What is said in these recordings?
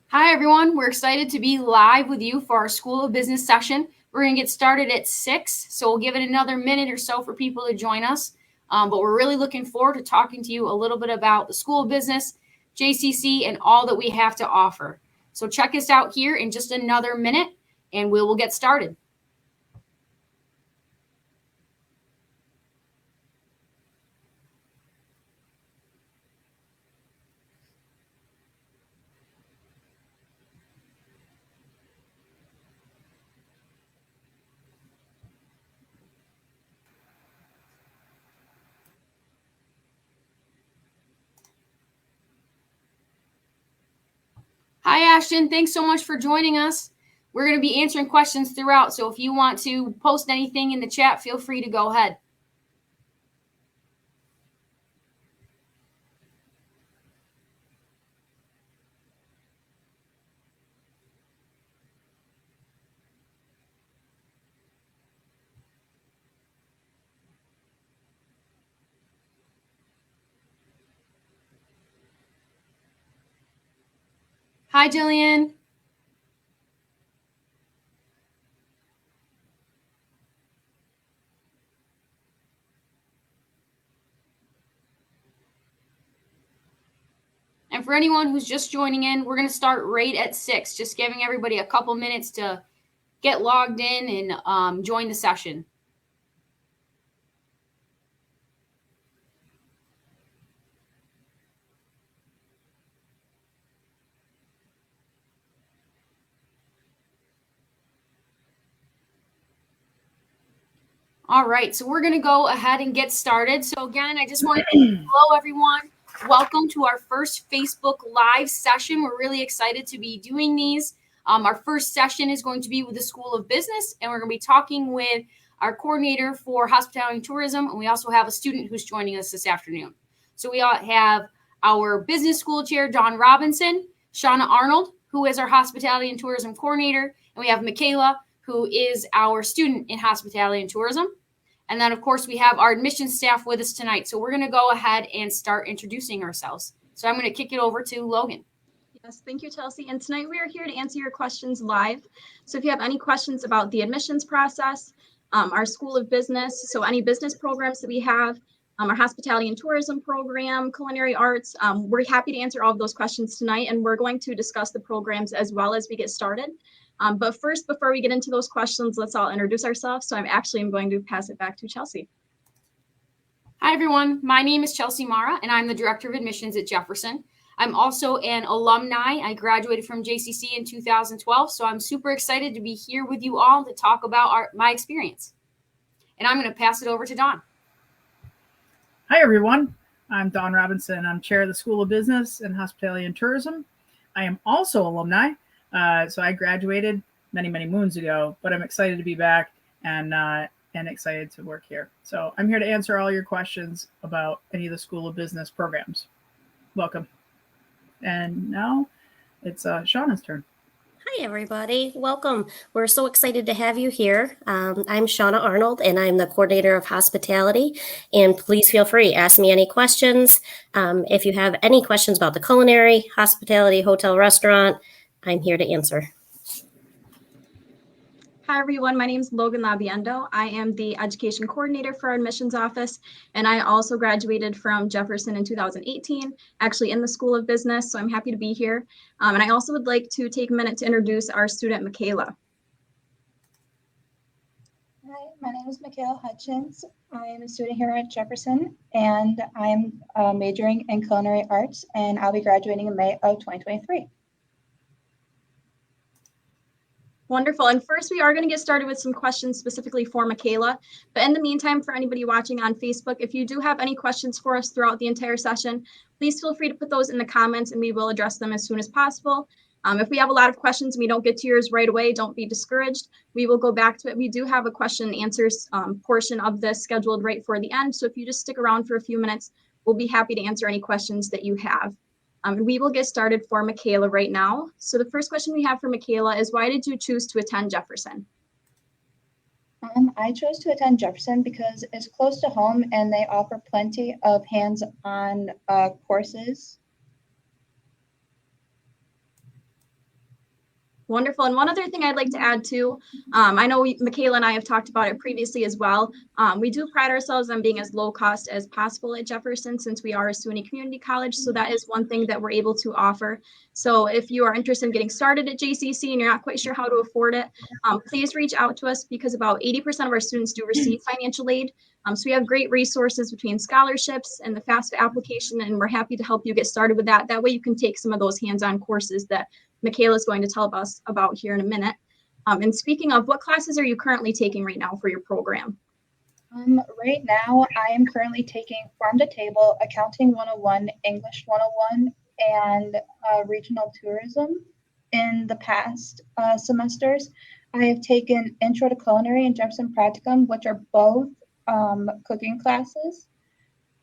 Hi, everyone. We're excited to be live with you for our School of Business session. We're going to get started at 6, so we'll give it another minute or so for people to join us. But we're really looking forward to talking to you a little bit about the School of Business, JCC, and all that we have to offer. So check us out here in just another minute, and we will get started. Hi, Ashton. Thanks so much for joining us. We're going to be answering questions throughout, so if you want to post anything in the chat, feel free to go ahead. Hi, Jillian. And for anyone who's just joining in, we're going to start right at 6, just giving everybody a couple minutes to get logged in and join the session. All right, so we're going to go ahead and get started. So again, I just want to hello, everyone. Welcome to our first Facebook Live session. We're really excited to be doing these. Our first session is going to be with the School of Business, and we're going to be talking with our coordinator for hospitality and tourism, and we also have a student who's joining us this afternoon. So we have our business school chair, John Robinson, Shauna Arnold, who is our hospitality and tourism coordinator, and we have Michaela, who is our student in hospitality and tourism. And then, of course, we have our admissions staff with us tonight. So we're going to go ahead and start introducing ourselves. So I'm going to kick it over to Logan. Yes, thank you, Chelsea. And tonight we are here to answer your questions live. So if you have any questions about the admissions process, our School of Business, so any business programs that we have, our hospitality and tourism program, culinary arts, we're happy to answer all of those questions tonight. And we're going to discuss the programs as well as we get started. But first, before we get into those questions, let's all introduce ourselves. So I'm going to pass it back to Chelsea. Hi, everyone. My name is Chelsea Mara, and I'm the Director of Admissions at Jefferson. I'm also an alumni. I graduated from JCC in 2012, so I'm super excited to be here with you all to talk about my experience. And I'm going to pass it over to Dawn. Hi, everyone. I'm Dawn Robinson. I'm chair of the School of Business and Hospitality and Tourism. I am also alumni. So I graduated many, many moons ago, but I'm excited to be back and excited to work here. So I'm here to answer all your questions about any of the School of Business programs. Welcome. And now it's Shauna's turn. Hi, everybody. Welcome. We're so excited to have you here. I'm Shauna Arnold, and I'm the coordinator of hospitality. And please feel free, ask me any questions. If you have any questions about the culinary, hospitality, hotel, restaurant, I'm here to answer. Hi, everyone. My name is Logan Labiendo. I am the education coordinator for our admissions office, and I also graduated from Jefferson in 2018, actually in the School of Business, so I'm happy to be here. And I also would like to take a minute to introduce our student, Michaela. Hi, my name is Michaela Hutchins. I am a student here at Jefferson, and I'm majoring in culinary arts, and I'll be graduating in May of 2023. Wonderful. And first, we are going to get started with some questions specifically for Michaela. But in the meantime, for anybody watching on Facebook, if you do have any questions for us throughout the entire session, please feel free to put those in the comments and we will address them as soon as possible. If we have a lot of questions and we don't get to yours right away, don't be discouraged. We will go back to it. We do have a question and answers portion of this scheduled right for the end. So if you just stick around for a few minutes, we'll be happy to answer any questions that you have. We will get started for Michaela right now. So the first question we have for Michaela is, why did you choose to attend Jefferson? I chose to attend Jefferson because it's close to home and they offer plenty of hands-on courses. Wonderful. And one other thing I'd like to add too, I know Michaela and I have talked about it previously as well. We do pride ourselves on being as low cost as possible at Jefferson since we are a SUNY community college. So that is one thing that we're able to offer. So if you are interested in getting started at JCC and you're not quite sure how to afford it, please reach out to us because about 80% of our students do receive financial aid. So we have great resources between scholarships and the FAFSA application, and we're happy to help you get started with that. That way you can take some of those hands-on courses that Michaela is going to tell us about here in a minute. And speaking of, what classes are you currently taking right now for your program? Right now, I am currently taking Farm to Table, Accounting 101, English 101, and Regional Tourism. In the past semesters, I have taken Intro to Culinary and Jefferson Practicum, which are both cooking classes.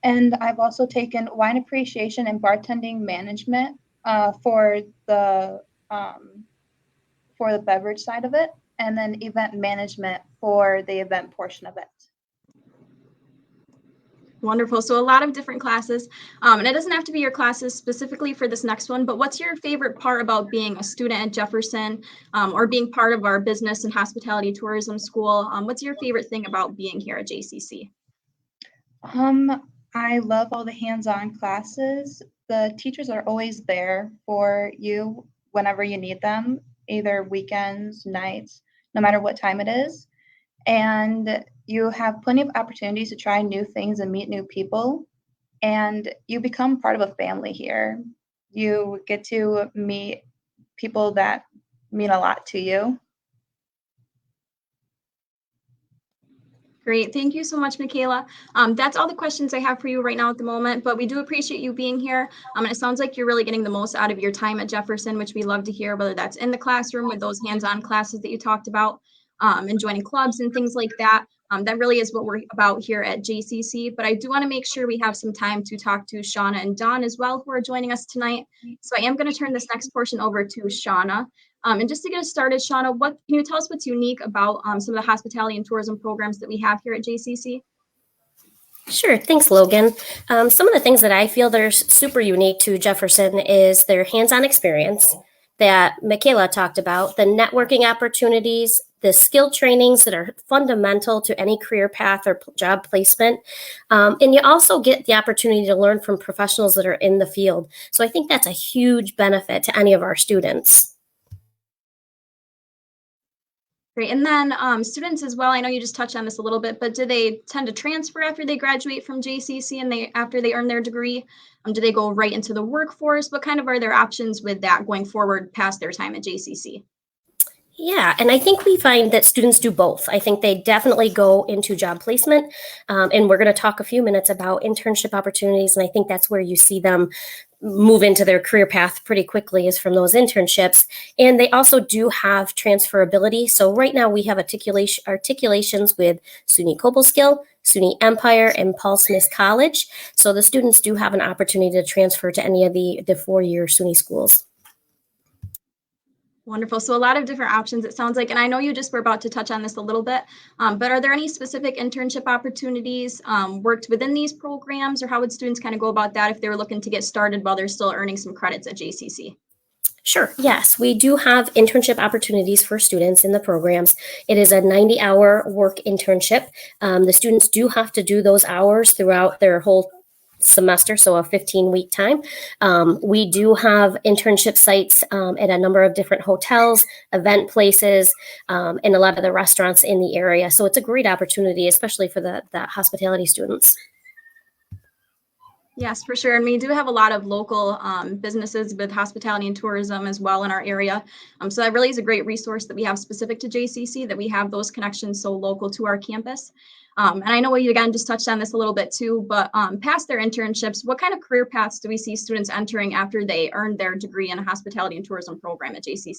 And I've also taken Wine Appreciation and Bartending Management for the beverage side of it, and then Event Management for the event portion of it. Wonderful. So a lot of different classes. And it doesn't have to be your classes specifically for this next one, but what's your favorite part about being a student at Jefferson or being part of our business and hospitality tourism school? What's your favorite thing about being here at JCC? I love all the hands-on classes. The teachers are always there for you whenever you need them, either weekends, nights, no matter what time it is. And you have plenty of opportunities to try new things and meet new people. And you become part of a family here. You get to meet people that mean a lot to you. Great. Thank you so much, Michaela. That's all the questions I have for you right now at the moment, but we do appreciate you being here. And it sounds like you're really getting the most out of your time at Jefferson, which we love to hear, whether that's in the classroom with those hands-on classes that you talked about, and joining clubs and things like that. That really is what we're about here at JCC. But I do want to make sure we have some time to talk to Shauna and Dawn as well, who are joining us tonight. So I am going to turn this next portion over to Shauna. And just to get us started, Shauna, can you tell us what's unique about some of the hospitality and tourism programs that we have here at JCC? Sure. Thanks, Logan. Some of the things that I feel that are super unique to Jefferson is their hands-on experience that Michaela talked about, the networking opportunities, the skill trainings that are fundamental to any career path or job placement. And you also get the opportunity to learn from professionals that are in the field. So I think that's a huge benefit to any of our students. Great. And then students as well, I know you just touched on this a little bit, but do they tend to transfer after they graduate from JCC and after they earn their degree? Do they go right into the workforce? What kind of are their options with that going forward past their time at JCC? Yeah, and I think we find that students do both. I think they definitely go into job placement, and we're going to talk a few minutes about internship opportunities, and I think that's where you see them move into their career path pretty quickly is from those internships. And they also do have transferability. So right now we have articulations with SUNY Cobleskill, SUNY Empire, and Paul Smith College. So the students do have an opportunity to transfer to any of the 4-year SUNY schools. Wonderful. So a lot of different options, it sounds like, and I know you just were about to touch on this a little bit, but are there any specific internship opportunities worked within these programs, or how would students kind of go about that if they were looking to get started while they're still earning some credits at JCC? Sure. Yes, we do have internship opportunities for students in the programs. It is a 90-hour work internship. The students do have to do those hours throughout their whole semester, so a 15-week time. We do have internship sites at a number of different hotels, event places, and a lot of the restaurants in the area. So it's a great opportunity, especially for the hospitality students. Yes, for sure. And we do have a lot of local businesses with hospitality and tourism as well in our area. So that really is a great resource that we have specific to JCC, that we have those connections so local to our campus. And I know you again just touched on this a little bit too, but past their internships, what kind of career paths do we see students entering after they earned their degree in a hospitality and tourism program at JCC?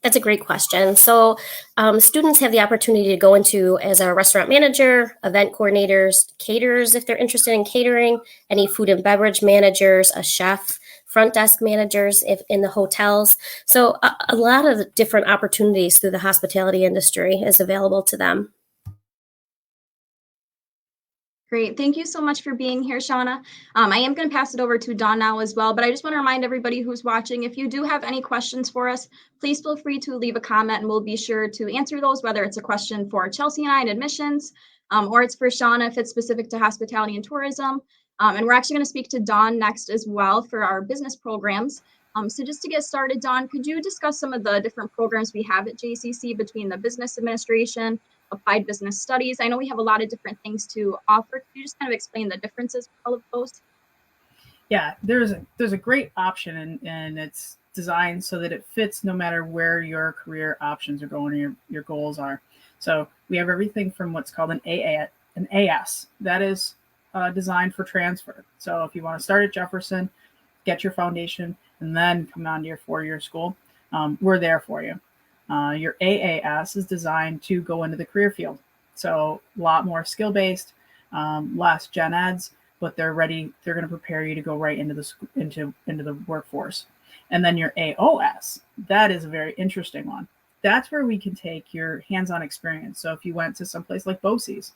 That's a great question. So students have the opportunity to go into as a restaurant manager, event coordinators, caterers if they're interested in catering, any food and beverage managers, a chef, front desk managers if in the hotels. So a lot of different opportunities through the hospitality industry is available to them. Great. Thank you so much for being here, Shauna. I am going to pass it over to Dawn now as well, but I just want to remind everybody who's watching, if you do have any questions for us, please feel free to leave a comment and we'll be sure to answer those, whether it's a question for Chelsea and I in admissions, or it's for Shauna if it's specific to hospitality and tourism. And we're actually going to speak to Dawn next as well for our business programs. So just to get started, Dawn, could you discuss some of the different programs we have at JCC between the business administration, applied business studies? I know we have a lot of different things to offer. Could you just kind of explain the differences for all of those? Yeah, there's a great option, and it's designed so that it fits no matter where your career options are going or your goals are. So we have everything from what's called an AS. That is designed for transfer. So if you want to start at Jefferson, get your foundation, and then come on to your 4-year school, we're there for you. Your AAS is designed to go into the career field. So a lot more skill-based, less gen eds, but they're ready. They're going to prepare you to go right into the workforce. And then your AOS, that is a very interesting one. That's where we can take your hands-on experience. So if you went to someplace like BOCES,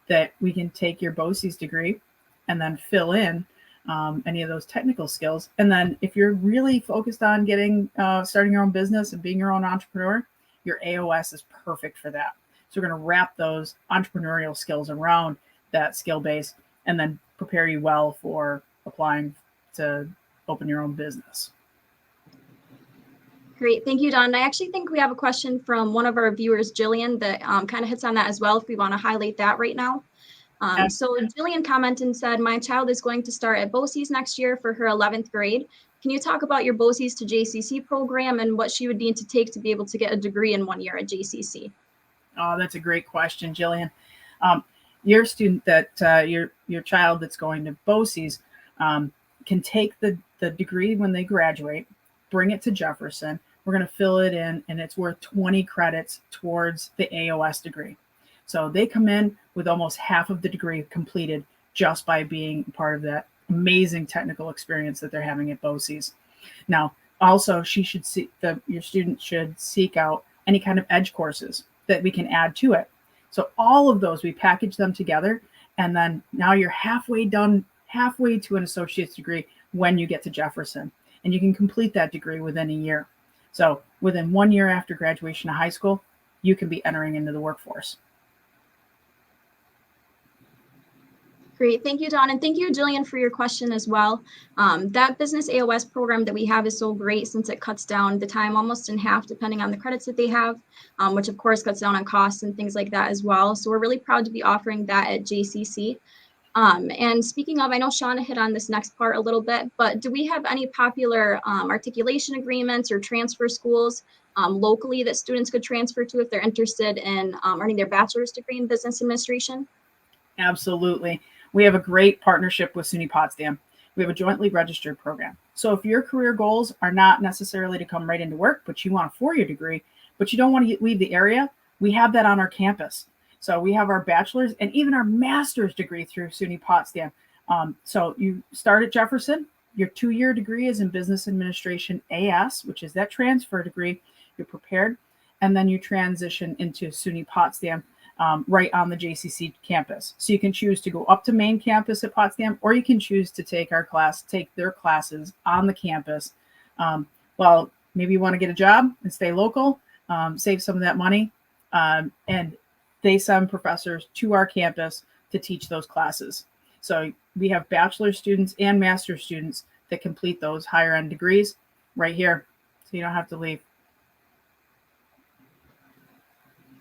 that we can take your BOCES degree and then fill in any of those technical skills. And then if you're really focused on starting your own business and being your own entrepreneur, your AOS is perfect for that. So we're going to wrap those entrepreneurial skills around that skill base and then prepare you well for applying to open your own business. Great. Thank you, Dawn. I actually think we have a question from one of our viewers, Jillian, that kind of hits on that as well, if we want to highlight that right now. So Jillian commented and said, my child is going to start at BOCES next year for her 11th grade. Can you talk about your BOCES to JCC program and what she would need to take to be able to get a degree in 1 year at JCC? Oh, that's a great question, Jillian. Your student your child that's going to BOCES can take the degree when they graduate, bring it to Jefferson. We're going to fill it in, and it's worth 20 credits towards the AOS degree. So they come in with almost half of the degree completed just by being part of that amazing technical experience that they're having at BOCES. Now, also, your student should seek out any kind of edge courses that we can add to it. So all of those, we package them together, and then now you're halfway to an associate's degree when you get to Jefferson, and you can complete that degree within a year. So within 1 year after graduation of high school, you can be entering into the workforce. Great. Thank you, Dawn. And thank you, Jillian, for your question as well. That business AOS program that we have is so great since it cuts down the time almost in half, depending on the credits that they have, which of course cuts down on costs and things like that as well. So we're really proud to be offering that at JCC. And speaking of, I know Shauna hit on this next part a little bit, but do we have any popular articulation agreements or transfer schools locally that students could transfer to if they're interested in earning their bachelor's degree in business administration? Absolutely. We have a great partnership with SUNY Potsdam. We have a jointly registered program. So if your career goals are not necessarily to come right into work, but you want a 4-year degree, but you don't want to leave the area, we have that on our campus. So we have our bachelor's and even our master's degree through SUNY Potsdam. So you start at Jefferson, your 2-year degree is in business administration AS, which is that transfer degree. You're prepared, and then you transition into SUNY Potsdam right on the JCC campus. So you can choose to go up to main campus at Potsdam, or you can choose to take their classes on the campus. Well, maybe you want to get a job and stay local, save some of that money, and they send professors to our campus to teach those classes. So we have bachelor students and master students that complete those higher end degrees right here. So you don't have to leave.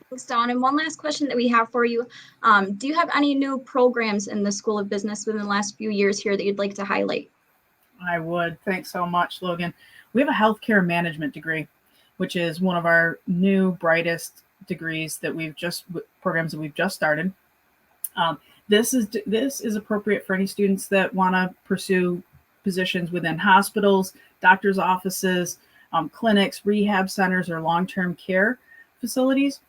Thanks, Dawn. And one last question that we have for you. Do you have any new programs in the School of Business within the last few years here that you'd like to highlight? I would. Thanks so much, Logan. We have a healthcare management degree, which is one of our new brightest degrees programs that we've just started. This is appropriate for any students that want to pursue positions within hospitals, doctors' offices, clinics, rehab centers, or long-term care facilities.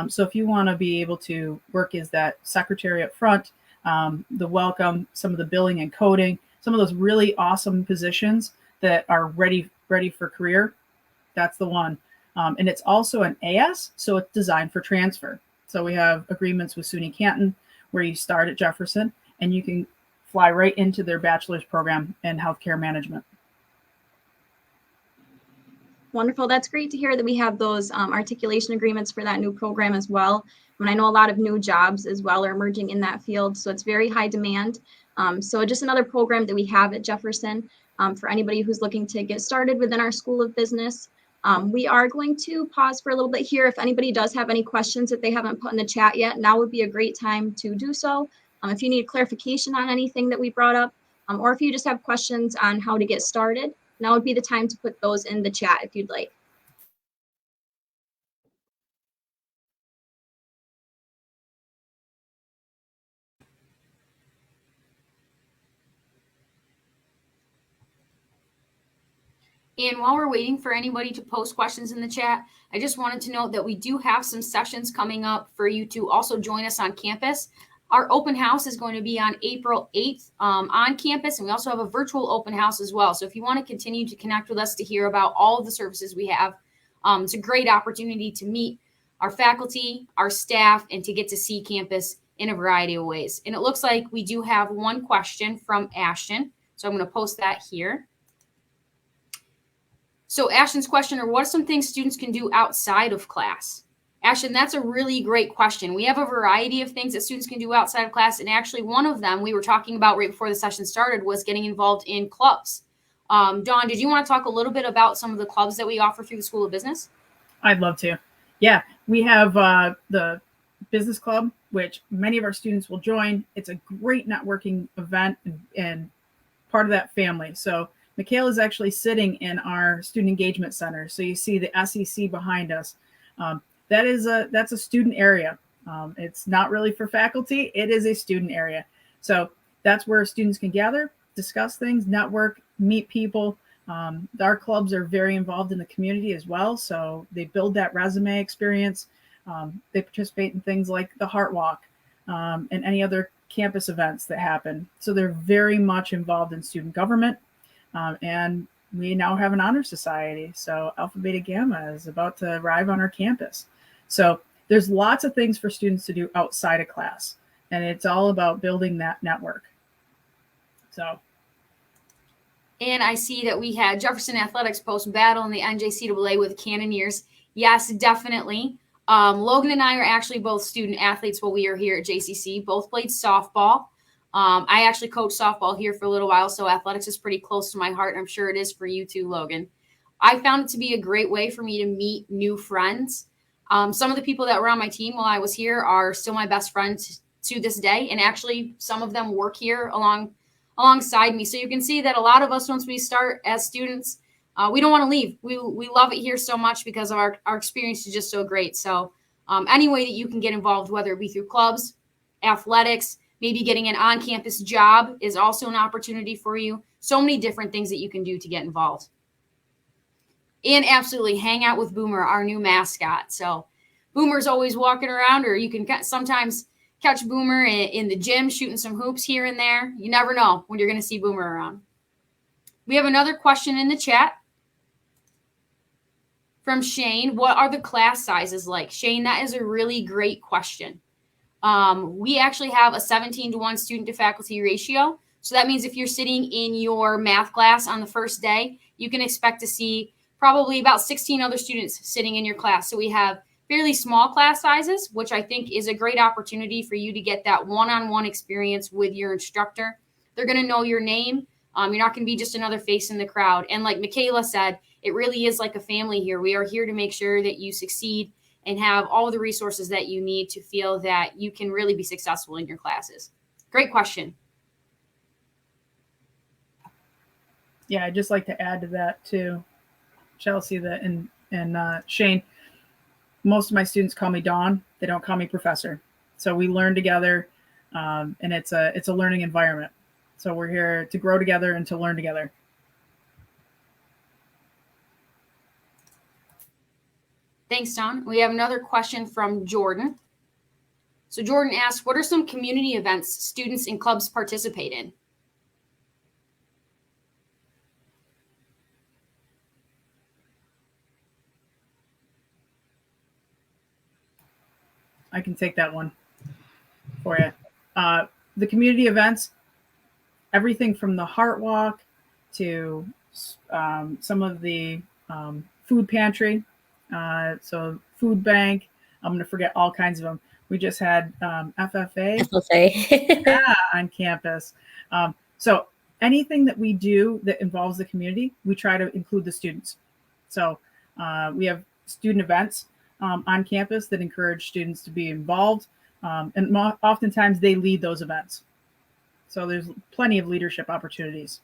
So if you want to be able to work as that secretary up front, the welcome, some of the billing and coding, some of those really awesome positions that are ready for career, that's the one. And it's also an AS, so it's designed for transfer. So we have agreements with SUNY Canton, where you start at Jefferson and you can fly right into their bachelor's program in healthcare management. Wonderful. That's great to hear that we have those articulation agreements for that new program as well. I know a lot of new jobs as well are emerging in that field, so it's very high demand. So just another program that we have at Jefferson for anybody who's looking to get started within our School of Business. We are going to pause for a little bit here. If anybody does have any questions that they haven't put in the chat yet, now would be a great time to do so. If you need clarification on anything that we brought up, or if you just have questions on how to get started, now would be the time to put those in the chat if you'd like. And while we're waiting for anybody to post questions in the chat, I just wanted to note that we do have some sessions coming up for you to also join us on campus. Our open house is going to be on April 8th on campus, and we also have a virtual open house as well. So if you want to continue to connect with us to hear about all of the services we have, it's a great opportunity to meet our faculty, our staff, and to get to see campus in a variety of ways. And it looks like we do have one question from Ashton. So I'm going to post that here. So Ashton's question are, what are some things students can do outside of class? Ashton, that's a really great question. We have a variety of things that students can do outside of class. And actually one of them we were talking about right before the session started was getting involved in clubs. Dawn, did you want to talk a little bit about some of the clubs that we offer through the School of Business? I'd love to. Yeah, we have the business club, which many of our students will join. It's a great networking event and part of that family. So Michaela is actually sitting in our student engagement center. So you see the SEC behind us. That's a student area. It's not really for faculty. It is a student area. So that's where students can gather, discuss things, network, meet people. Our clubs are very involved in the community as well. So they build that resume experience. They participate in things like the Heart Walk and any other campus events that happen. So they're very much involved in student government. And we now have an honor society. So Alpha Beta Gamma is about to arrive on our campus. So there's lots of things for students to do outside of class. And it's all about building that network. So. And I see that we had Jefferson Athletics post battle in the NJCAA with Cannoneers. Yes, definitely. Logan and I are actually both student athletes while we are here at JCC. Both played softball. I actually coached softball here for a little while, so athletics is pretty close to my heart. I'm sure it is for you too, Logan. I found it to be a great way for me to meet new friends. Some of the people that were on my team while I was here are still my best friends to this day, and actually some of them work here alongside me. So you can see that a lot of us, once we start as students, we don't want to leave. We love it here so much because of our experience is just so great. So any way that you can get involved, whether it be through clubs, athletics, maybe getting an on-campus job is also an opportunity for you. So many different things that you can do to get involved. And absolutely hang out with Boomer, our new mascot. So Boomer's always walking around, or you can sometimes catch Boomer in the gym shooting some hoops here and there. You never know when you're going to see Boomer around. We have another question in the chat from Shane. What are the class sizes like? Shane, that is a really great question. We actually have a 17-to-1 student to faculty ratio. So that means if you're sitting in your math class on the first day, you can expect to see probably about 16 other students sitting in your class. So we have fairly small class sizes, which I think is a great opportunity for you to get that one-on-one experience with your instructor. They're going to know your name. You're not going to be just another face in the crowd. And like Michaela said, it really is like a family here. We are here to make sure that you succeed and have all the resources that you need to feel that you can really be successful in your classes. Great question. Yeah, I'd just like to add to that too, Chelsea, and Shane. Most of my students call me Dawn. They don't call me Professor. So we learn together, and it's a learning environment. So we're here to grow together and to learn together. Thanks, Dawn. We have another question from Jordan. So Jordan asks, what are some community events students and clubs participate in? I can take that one for you. The community events, everything from the Heart Walk to some of the food pantry, so food bank. I'm going to forget all kinds of them. We just had FFA on campus. So anything that we do that involves the community, we try to include the students. So we have student events on campus that encourage students to be involved, and oftentimes they lead those events. So there's plenty of leadership opportunities.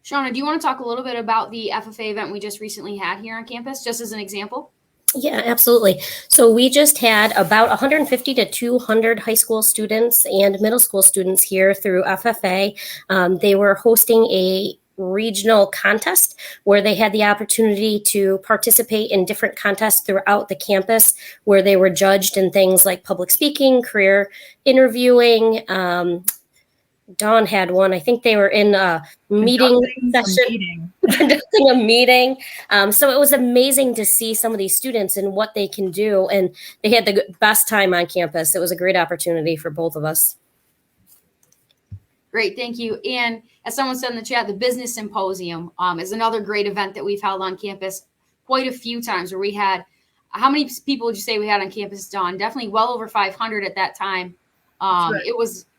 Shauna, do you want to talk a little bit about the FFA event we just recently had here on campus, just as an example? Yeah, absolutely. So we just had about 150 to 200 high school students and middle school students here through FFA. They were hosting a regional contest where they had the opportunity to participate in different contests throughout the campus, where they were judged in things like public speaking, career interviewing. Dawn had one. I think they were in a meeting session, conducting a meeting. So it was amazing to see some of these students and what they can do. And they had the best time on campus. It was a great opportunity for both of us. Great, thank you. And as someone said in the chat, the Business Symposium is another great event that we've held on campus quite a few times, where we had, how many people would you say we had on campus, Dawn? Definitely well over 500 at that time. Right.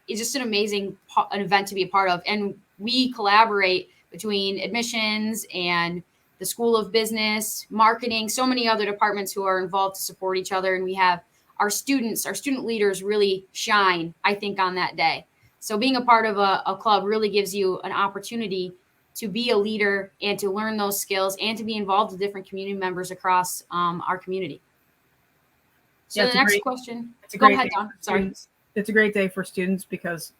It's just an amazing event to be a part of. And we collaborate between admissions and the School of Business, marketing, so many other departments who are involved to support each other. And we have our students, our student leaders really shine, I think, on that day. So being a part of a club really gives you an opportunity to be a leader and to learn those skills and to be involved with different community members across our community. So the next question, go ahead, Dawn. Sorry. It's a great day for students because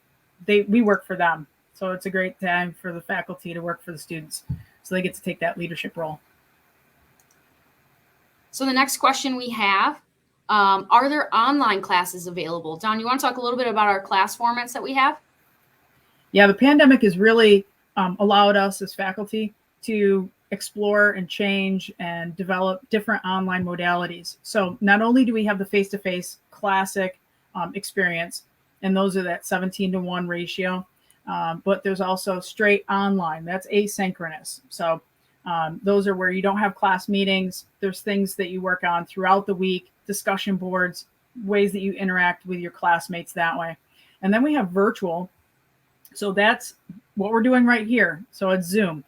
we work for them. So it's a great time for the faculty to work for the students. So they get to take that leadership role. So the next question we have, are there online classes available? Dawn, you want to talk a little bit about our class formats that we have? Yeah, the pandemic has really allowed us as faculty to explore and change and develop different online modalities. So not only do we have the face-to-face classic experience, and those are that 17-to-1 ratio, but there's also straight online. That's asynchronous. So those are where you don't have class meetings. There's things that you work on throughout the week, discussion boards, ways that you interact with your classmates that way. And then we have virtual. So that's what we're doing right here. So it's Zoom.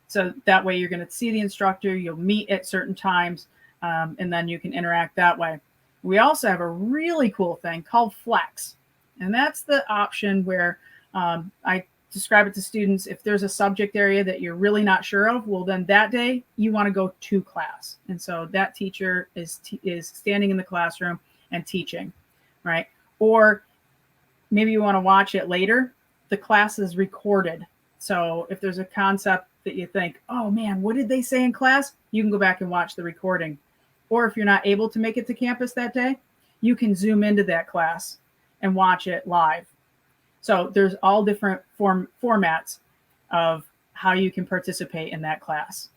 So that way you're going to see the instructor, you'll meet at certain times, and then you can interact that way. We also have a really cool thing called Flex. And that's the option where I describe it to students. If there's a subject area that you're really not sure of, well, then that day you want to go to class. And so that teacher is standing in the classroom and teaching, right? Or maybe you want to watch it later. The class is recorded. So if there's a concept that you think, oh man, what did they say in class? You can go back and watch the recording. Or if you're not able to make it to campus that day, you can zoom into that class and watch it live. So there's all different formats of how you can participate in that class.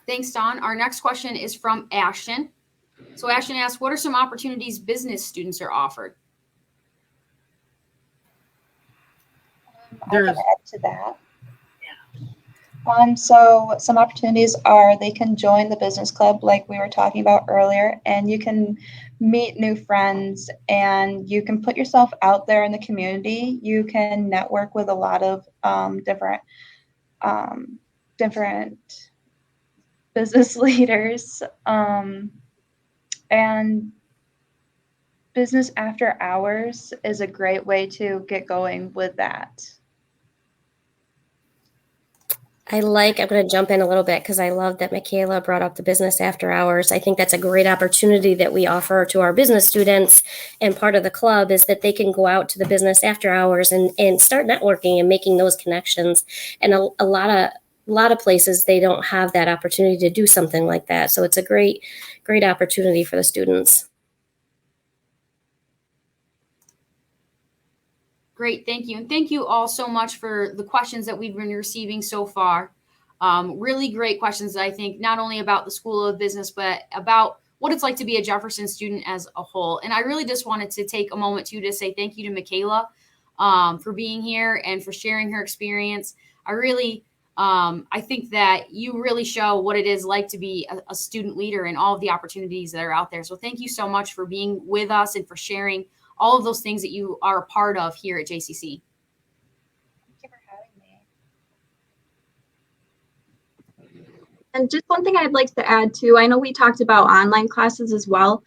Thanks, Dawn. Our next question is from Ashton. So Ashton asks, what are some opportunities business students are offered? I can add to that. So some opportunities are they can join the business club like we were talking about earlier, and you can meet new friends and you can put yourself out there in the community. You can network with a lot of different business leaders, and business after hours is a great way to get going with that. I'm going to jump in a little bit because I love that Michaela brought up the business after hours. I think that's a great opportunity that we offer to our business students. And part of the club is that they can go out to the business after hours and start networking and making those connections. And a lot of places, they don't have that opportunity to do something like that. So it's a great opportunity for the students. Great, thank you. And thank you all so much for the questions that we've been receiving so far. Really great questions, I think, not only about the School of Business, but about what it's like to be a Jefferson student as a whole. And I really just wanted to take a moment to say thank you to Michaela for being here and for sharing her experience. I think that you really show what it is like to be a student leader and all of the opportunities that are out there. So thank you so much for being with us and for sharing all of those things that you are a part of here at JCC. Thank you for having me. And just one thing I'd like to add too, I know we talked about online classes as well.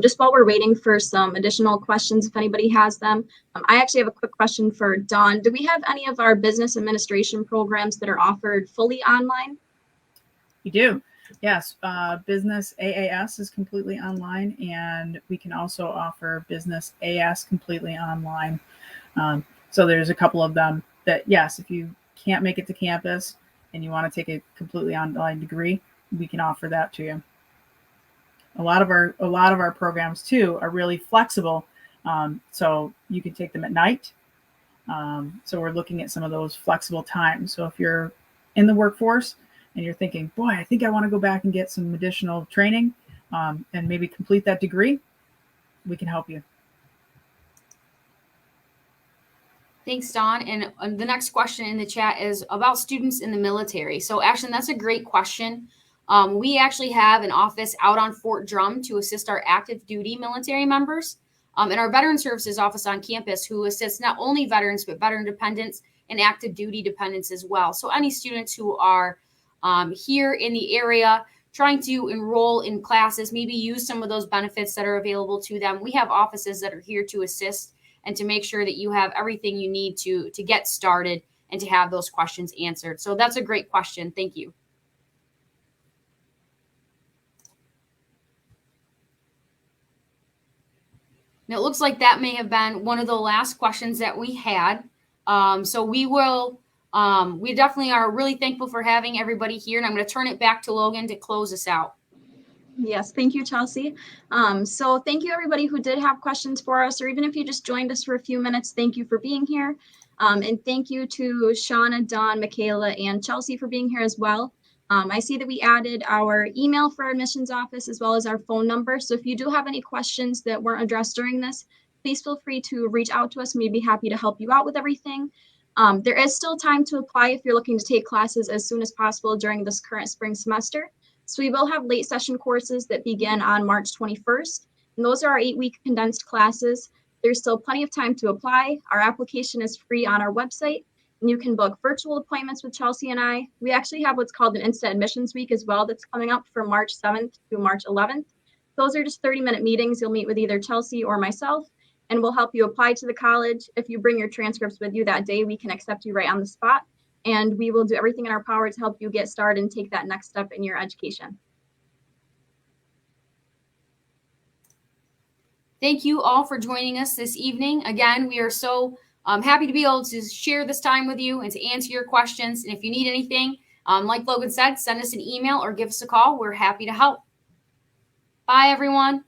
Just while we're waiting for some additional questions, if anybody has them, I actually have a quick question for Dawn. Do we have any of our business administration programs that are offered fully online? We do. Yes. Business AAS is completely online, and we can also offer Business AS completely online. So there's a couple of them that, yes, if you can't make it to campus and you want to take a completely online degree, we can offer that to you. A lot of our programs too are really flexible, so you can take them at night. So we're looking at some of those flexible times. So if you're in the workforce and you're thinking, boy, I think I want to go back and get some additional training and maybe complete that degree, we can help you. Thanks, Dawn. And the next question in the chat is about students in the military. So Ashton, that's a great question. We actually have an office out on Fort Drum to assist our active duty military members, and our Veteran Services office on campus, who assists not only veterans, but veteran dependents and active duty dependents as well. So any students who are here in the area trying to enroll in classes, maybe use some of those benefits that are available to them, we have offices that are here to assist and to make sure that you have everything you need to get started and to have those questions answered. So that's a great question. Thank you. Now, it looks like that may have been one of the last questions that we had. So we definitely are really thankful for having everybody here. And I'm going to turn it back to Logan to close us out. Yes, thank you, Chelsea. So thank you, everybody who did have questions for us, or even if you just joined us for a few minutes, thank you for being here. And thank you to Shauna, Dawn, Michaela, and Chelsea for being here as well. I see that we added our email for our admissions office as well as our phone number. So if you do have any questions that weren't addressed during this, please feel free to reach out to us. We'd be happy to help you out with everything. There is still time to apply if you're looking to take classes as soon as possible during this current spring semester. So we will have late session courses that begin on March 21st. And those are our 8-week condensed classes. There's still plenty of time to apply. Our application is free on our website. And you can book virtual appointments with Chelsea and I. We actually have what's called an instant admissions week as well that's coming up from March 7th to March 11th. Those are just 30-minute meetings. You'll meet with either Chelsea or myself, and we'll help you apply to the college. If you bring your transcripts with you that day, we can accept you right on the spot. And we will do everything in our power to help you get started and take that next step in your education. Thank you all for joining us this evening. Again, we are so happy to be able to share this time with you and to answer your questions. And if you need anything, like Logan said, send us an email or give us a call. We're happy to help. Bye, everyone.